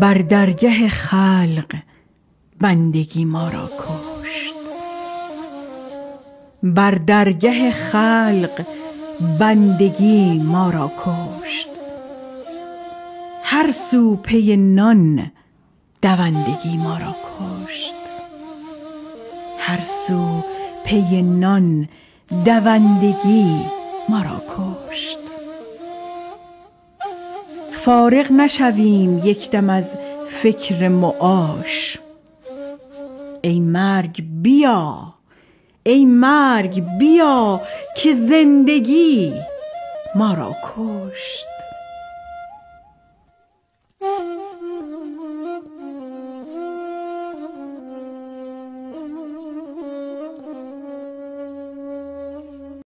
بر درگه خلق بندگی ما را کشت. بر درگه خلق بندگی ما را کشت. هر سو پی نان دوندگی ما را کشت. هر سو پی نان دوندگی ما را کشت. فارغ نشویم یک دم از فکر معاش. ای مرگ بیا، ای مرگ بیا که زندگی ما را کشت.